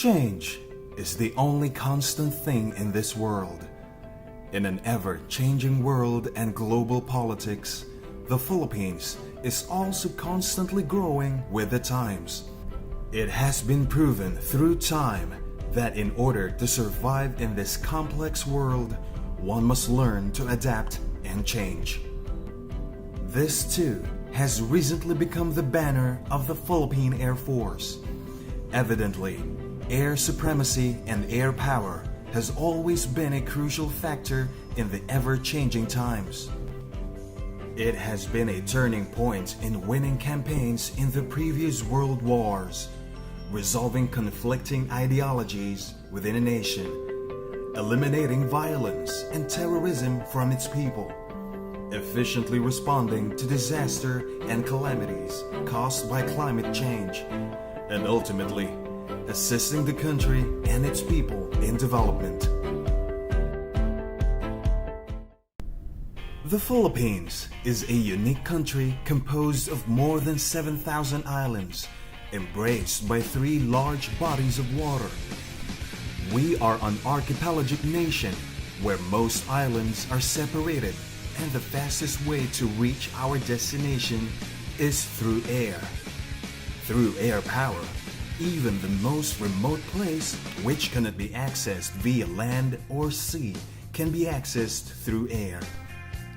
Change is the only constant thing in this world. In an ever-changing world and global politics, the Philippines is also constantly growing with the times. It has been proven through time that in order to survive in this complex world, one must learn to adapt and change. This too has recently become the banner of the Philippine Air Force. Evidently, air supremacy and air power has always been a crucial factor in the ever-changing times. It has been a turning point in winning campaigns in the previous world wars, resolving conflicting ideologies within a nation, eliminating violence and terrorism from its people, efficiently responding to disaster and calamities caused by climate change, and ultimately assisting the country and its people in development. The Philippines is a unique country composed of more than 7,000 islands, embraced by 3 large bodies of water. We are an archipelagic nation where most islands are separated, and the fastest way to reach our destination is through air. Through air power, even the most remote place which cannot be accessed via land or sea can be accessed through air.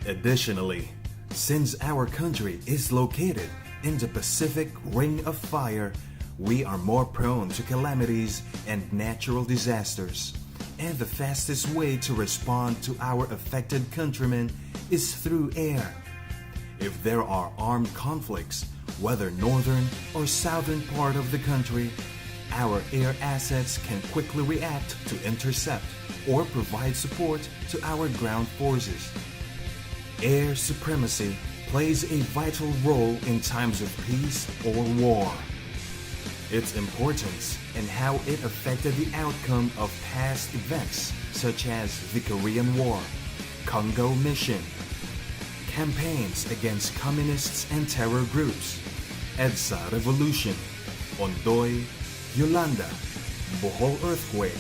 Additionally, since our country is located in the Pacific Ring of Fire, we are more prone to calamities and natural disasters, and the fastest way to respond to our affected countrymen is through air. If there are armed conflicts, whether northern or southern part of the country, our air assets can quickly react to intercept or provide support to our ground forces. Air supremacy plays a vital role in times of peace or war. Its importance and how it affected the outcome of past events such as the Korean War, Congo Mission, campaigns against communists and terror groups, EDSA Revolution, Ondoy, Yolanda, Bohol Earthquake,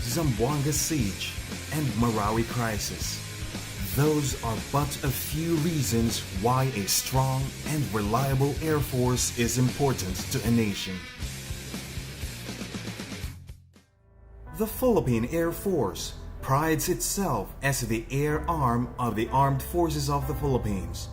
Zamboanga Siege, and Marawi Crisis. Those are but a few reasons why a strong and reliable Air Force is important to a nation. The Philippine Air Force prides itself as the air arm of the Armed Forces of the Philippines.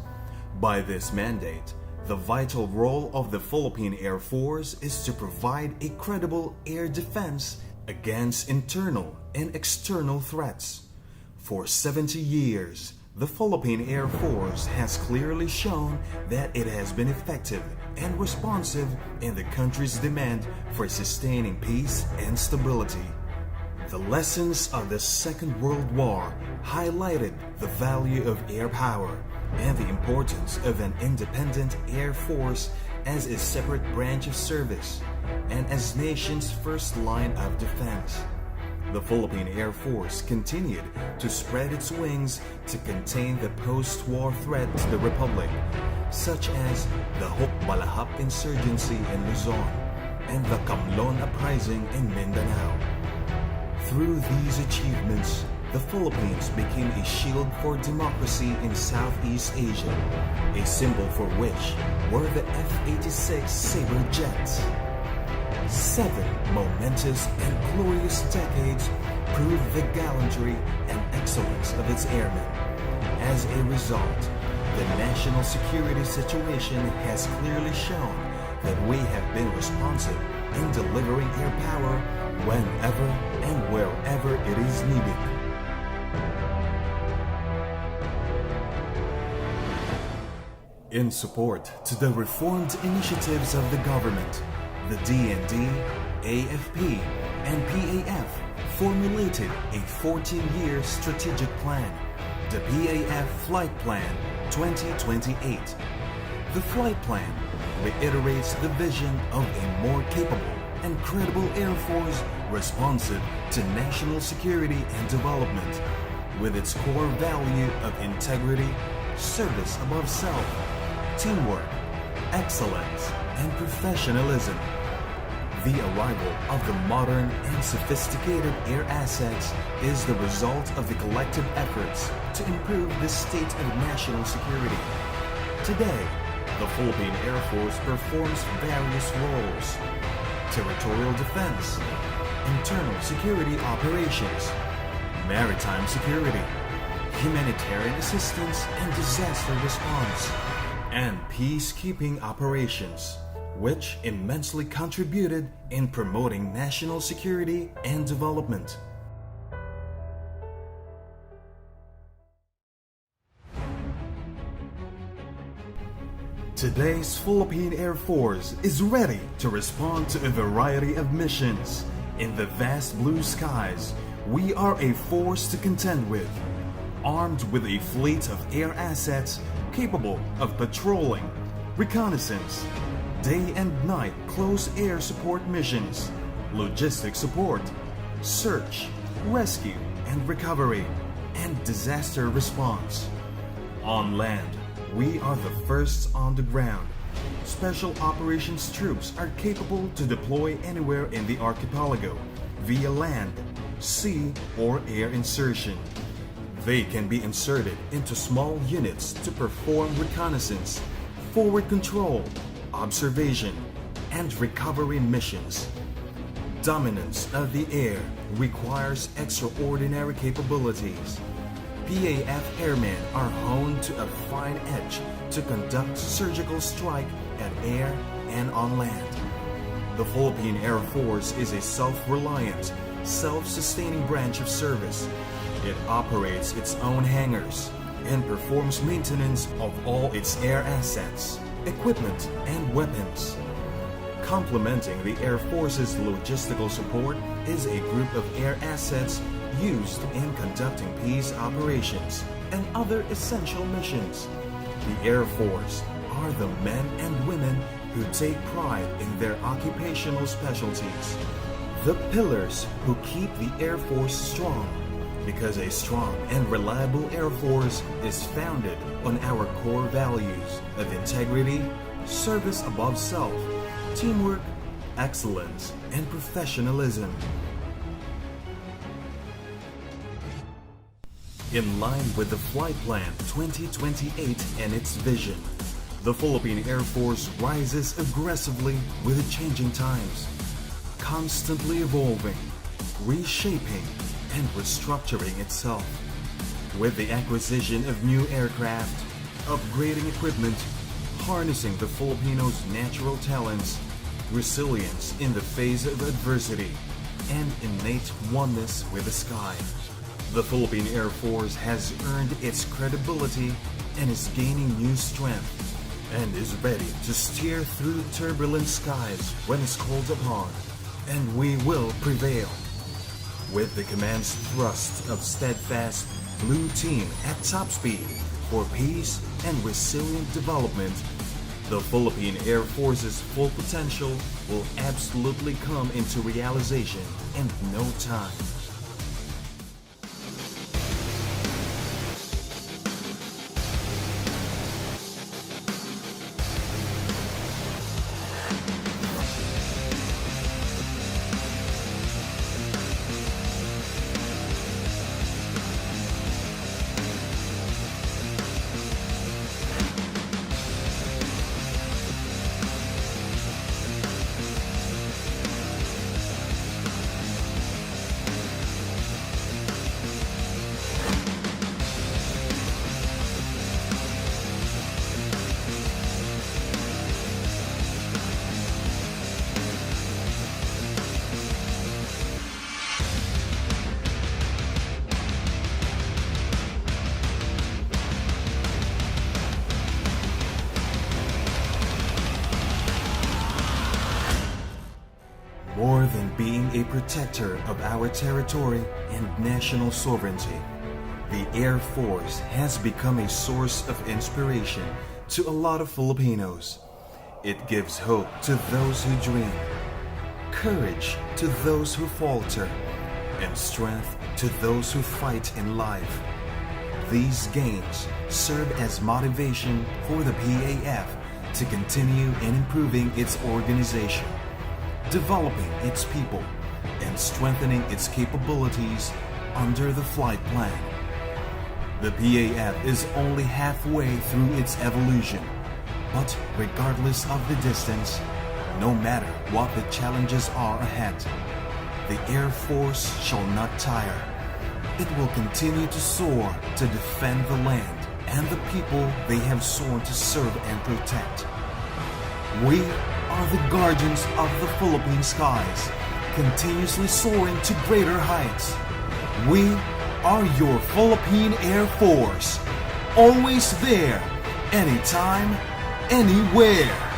By this mandate, the vital role of the Philippine Air Force is to provide a credible air defense against internal and external threats. For 70 years, the Philippine Air Force has clearly shown that it has been effective and responsive in the country's demand for sustaining peace and stability. The lessons of the Second World War highlighted the value of air power and the importance of an independent air force as a separate branch of service and as nation's first line of defense. The Philippine Air Force continued to spread its wings to contain the post-war threat to the Republic, such as the Hukbalahap insurgency in Luzon and the Camlon uprising in Mindanao. Through these achievements, the Philippines became a shield for democracy in Southeast Asia, a symbol for which were the F-86 Sabre jets. 7 momentous and glorious decades proved the gallantry and excellence of its airmen. As a result, the national security situation has clearly shown that we have been responsive in delivering air power whenever and wherever it is needed. In support to the reformed initiatives of the government, the DND, AFP, and PAF formulated a 14-year strategic plan, the PAF Flight Plan 2028. The flight plan reiterates the vision of a more capable and credible Air Force responsive to national security and development, with its core value of integrity, service above self, teamwork, excellence, and professionalism. The arrival of the modern and sophisticated air assets is the result of the collective efforts to improve the state of national security. Today, the Philippine Air Force performs various roles: territorial defense, internal security operations, maritime security, humanitarian assistance and disaster response, and peacekeeping operations, which immensely contributed in promoting national security and development. Today's Philippine Air Force is ready to respond to a variety of missions. In the vast blue skies, we are a force to contend with, armed with a fleet of air assets capable of patrolling, reconnaissance, day and night close air support missions, logistic support, search, rescue and recovery, and disaster response. On land, we are the first on the ground. Special operations troops are capable to deploy anywhere in the archipelago via land, sea, or air insertion. They can be inserted into small units to perform reconnaissance, forward control, observation, and recovery missions. Dominance of the air requires extraordinary capabilities. PAF airmen are honed to a fine edge to conduct surgical strike at air and on land. The Philippine Air Force is a self-reliant, self-sustaining branch of service. It operates its own hangars and performs maintenance of all its air assets, equipment, and weapons. Complementing the Air Force's logistical support is a group of air assets used in conducting peace operations and other essential missions. The Air Force are the men and women who take pride in their occupational specialties, the pillars who keep the Air Force strong, because a strong and reliable Air Force is founded on our core values of integrity, service above self, teamwork, excellence, and professionalism. In line with the Flight Plan 2028 and its vision, the Philippine Air Force rises aggressively with the changing times, constantly evolving, reshaping, and restructuring itself. With the acquisition of new aircraft, upgrading equipment, harnessing the Filipinos' natural talents, resilience in the face of adversity, and innate oneness with the sky, the Philippine Air Force has earned its credibility and is gaining new strength, and is ready to steer through turbulent skies when it's called upon, and we will prevail. With the command's thrust of steadfast blue team at top speed for peace and resilient development, the Philippine Air Force's full potential will absolutely come into realization in no time. More than being a protector of our territory and national sovereignty, the Air Force has become a source of inspiration to a lot of Filipinos. It gives hope to those who dream, courage to those who falter, and strength to those who fight in life. These gains serve as motivation for the PAF to continue in improving its organization, developing its people, and strengthening its capabilities under the flight plan. The PAF is only halfway through its evolution, but regardless of the distance, no matter what the challenges are ahead, the Air Force shall not tire. It will continue to soar to defend the land and the people they have sworn to serve and protect. We are the guardians of the Philippine skies, continuously soaring to greater heights. We are your Philippine Air Force, always there, anytime, anywhere.